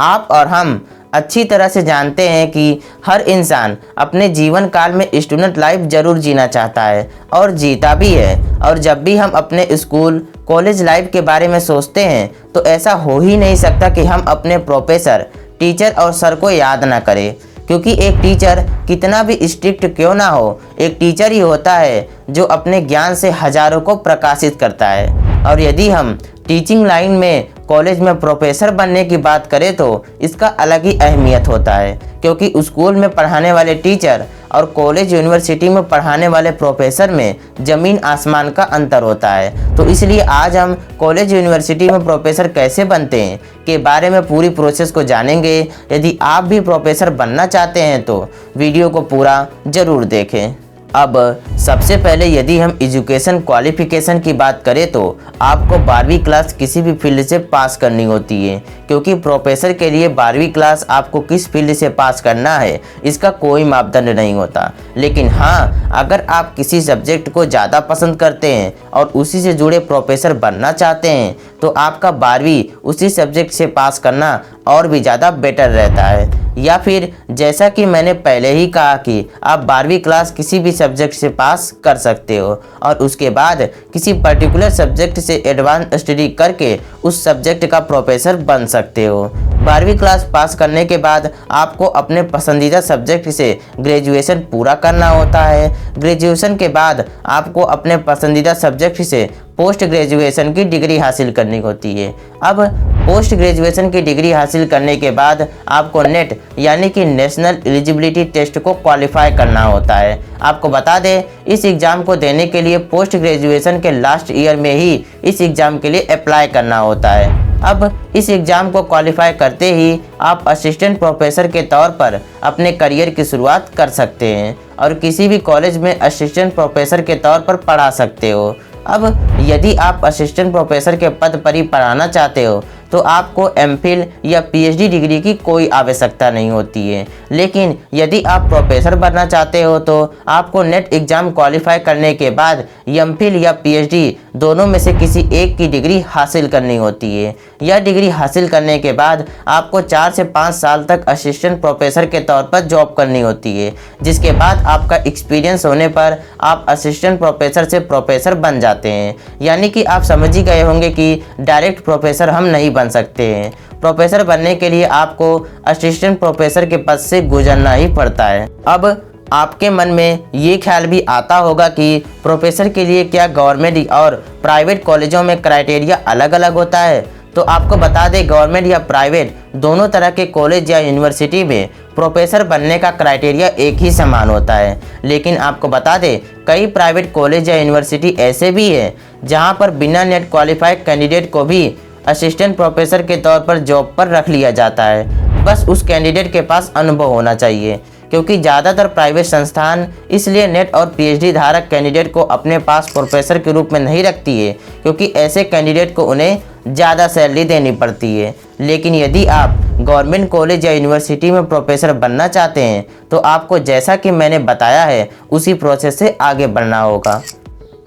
आप और हम अच्छी तरह से जानते हैं कि हर इंसान अपने जीवन काल में स्टूडेंट लाइफ ज़रूर जीना चाहता है और जीता भी है। और जब भी हम अपने स्कूल कॉलेज लाइफ के बारे में सोचते हैं तो ऐसा हो ही नहीं सकता कि हम अपने प्रोफेसर, टीचर और सर को याद ना करें, क्योंकि एक टीचर कितना भी स्ट्रिक्ट क्यों ना हो, एक टीचर ही होता है जो अपने ज्ञान से हजारों को प्रकाशित करता है। और यदि हम टीचिंग लाइन में कॉलेज में प्रोफेसर बनने की बात करें तो इसका अलग ही अहमियत होता है, क्योंकि स्कूल में पढ़ाने वाले टीचर और कॉलेज यूनिवर्सिटी में पढ़ाने वाले प्रोफेसर में ज़मीन आसमान का अंतर होता है। तो इसलिए आज हम कॉलेज यूनिवर्सिटी में प्रोफेसर कैसे बनते हैं के बारे में पूरी प्रोसेस को जानेंगे। यदि आप भी प्रोफेसर बनना चाहते हैं तो वीडियो को पूरा ज़रूर देखें। अब सबसे पहले यदि हम एजुकेशन क्वालिफिकेशन की बात करें तो आपको 12वीं क्लास किसी भी फील्ड से पास करनी होती है, क्योंकि प्रोफेसर के लिए 12वीं क्लास आपको किस फील्ड से पास करना है इसका कोई मापदंड नहीं होता। लेकिन हाँ, अगर आप किसी सब्जेक्ट को ज़्यादा पसंद करते हैं और उसी से जुड़े प्रोफेसर बनना चाहते हैं तो आपका 12वीं उसी सब्जेक्ट से पास करना और भी ज़्यादा बेटर रहता है। या फिर जैसा कि मैंने पहले ही कहा कि आप 12वीं क्लास किसी भी सब्जेक्ट से पास कर सकते हो और उसके बाद किसी पर्टिकुलर सब्जेक्ट से एडवांस स्टडी करके उस सब्जेक्ट का प्रोफेसर बन सकते हो। 12वीं क्लास पास करने के बाद आपको अपने पसंदीदा सब्जेक्ट से ग्रेजुएशन पूरा करना होता है। ग्रेजुएशन के बाद आपको अपने पसंदीदा सब्जेक्ट से पोस्ट ग्रेजुएशन की डिग्री हासिल करनी होती है। अब पोस्ट ग्रेजुएशन की डिग्री हासिल करने के बाद आपको नेट यानी कि नेशनल एलिजिबिलिटी टेस्ट को क्वालिफाई करना होता है। आपको बता दें, इस एग्ज़ाम को देने के लिए पोस्ट ग्रेजुएशन के लास्ट ईयर में ही इस एग्ज़ाम के लिए अप्लाई करना होता है। अब इस एग्ज़ाम को क्वालिफाई करते ही आप असिस्टेंट प्रोफेसर के तौर पर अपने करियर की शुरुआत कर सकते हैं और किसी भी कॉलेज में असिस्टेंट प्रोफेसर के तौर पर पढ़ा सकते हो। अब यदि आप असिस्टेंट प्रोफेसर के पद पर ही पढ़ाना चाहते हो तो आपको एमफिल या पीएचडी डिग्री की कोई आवश्यकता नहीं होती है। लेकिन यदि आप प्रोफेसर बनना चाहते हो तो आपको नेट एग्ज़ाम क्वालिफाई करने के बाद एमफिल या पीएचडी दोनों में से किसी एक की डिग्री हासिल करनी होती है। यह डिग्री हासिल करने के बाद आपको 4 से 5 साल तक असिस्टेंट प्रोफेसर के तौर पर जॉब करनी होती है, जिसके बाद आपका एक्सपीरियंस होने पर आप असिस्टेंट प्रोफेसर से प्रोफेसर बन जाते हैं। यानी कि आप समझ ही गए होंगे कि डायरेक्ट प्रोफेसर हम नहीं बन सकते हैं। प्रोफेसर बनने के लिए आपको असिस्टेंट प्रोफेसर के पद से गुजरना ही पड़ता है। अब आपके मन में ये ख्याल भी आता होगा कि प्रोफेसर के लिए क्या गवर्नमेंट और प्राइवेट कॉलेजों में क्राइटेरिया अलग अलग होता है। तो आपको बता दें, गवर्नमेंट या प्राइवेट दोनों तरह के कॉलेज या यूनिवर्सिटी में प्रोफेसर बनने का क्राइटेरिया एक ही समान होता है। लेकिन आपको बता दें, कई प्राइवेट कॉलेज या यूनिवर्सिटी ऐसे भी है जहां पर बिना नेट क्वालिफाइड कैंडिडेट को भी असिस्टेंट प्रोफेसर के तौर पर जॉब पर रख लिया जाता है। बस उस कैंडिडेट के पास अनुभव होना चाहिए, क्योंकि ज़्यादातर प्राइवेट संस्थान इसलिए नेट और पीएचडी धारक कैंडिडेट को अपने पास प्रोफेसर के रूप में नहीं रखती है, क्योंकि ऐसे कैंडिडेट को उन्हें ज़्यादा सैलरी देनी पड़ती है। लेकिन यदि आप गवर्नमेंट कॉलेज या यूनिवर्सिटी में प्रोफेसर बनना चाहते हैं तो आपको जैसा कि मैंने बताया है उसी प्रोसेस से आगे बढ़ना होगा।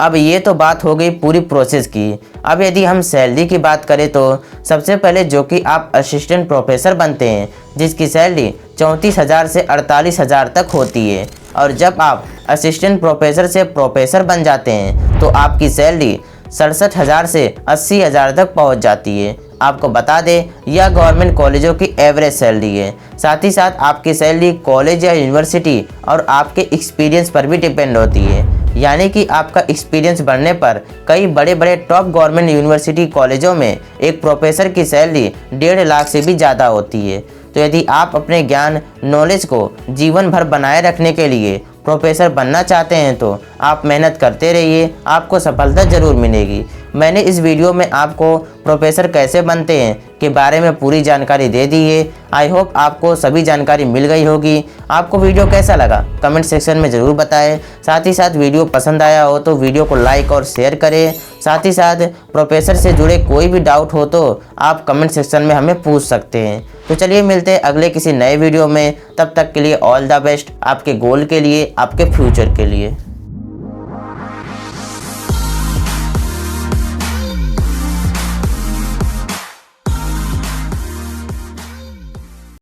अब ये तो बात हो गई पूरी प्रोसेस की। अब यदि हम सैलरी की बात करें तो सबसे पहले जो कि आप असिस्टेंट प्रोफेसर बनते हैं जिसकी सैलरी 34,000 से 48,000 तक होती है, और जब आप असिस्टेंट प्रोफेसर से प्रोफेसर बन जाते हैं तो आपकी सैलरी 67,000 से 80,000 तक पहुंच जाती है। आपको बता दें, यह गवर्नमेंट कॉलेजों की एवरेज सैलरी है। साथ ही साथ आपकी सैलरी कॉलेज या यूनिवर्सिटी और आपके एक्सपीरियंस पर भी डिपेंड होती है। यानी कि आपका एक्सपीरियंस बढ़ने पर कई बड़े बड़े टॉप गवर्नमेंट यूनिवर्सिटी कॉलेजों में एक प्रोफेसर की सैलरी 1.5 लाख से भी ज़्यादा होती है। तो यदि आप अपने ज्ञान नॉलेज को जीवन भर बनाए रखने के लिए प्रोफेसर बनना चाहते हैं तो आप मेहनत करते रहिए, आपको सफलता ज़रूर मिलेगी। मैंने इस वीडियो में आपको प्रोफेसर कैसे बनते हैं के बारे में पूरी जानकारी दे दी है। आई होप आपको सभी जानकारी मिल गई होगी। आपको वीडियो कैसा लगा कमेंट सेक्शन में ज़रूर बताएं। साथ ही साथ वीडियो पसंद आया हो तो वीडियो को लाइक और शेयर करें। साथ ही साथ प्रोफेसर से जुड़े कोई भी डाउट हो तो आप कमेंट सेक्शन में हमें पूछ सकते हैं। तो चलिए मिलते हैं अगले किसी नए वीडियो में। तब तक के लिए ऑल द बेस्ट आपके गोल के लिए, आपके फ्यूचर के लिए।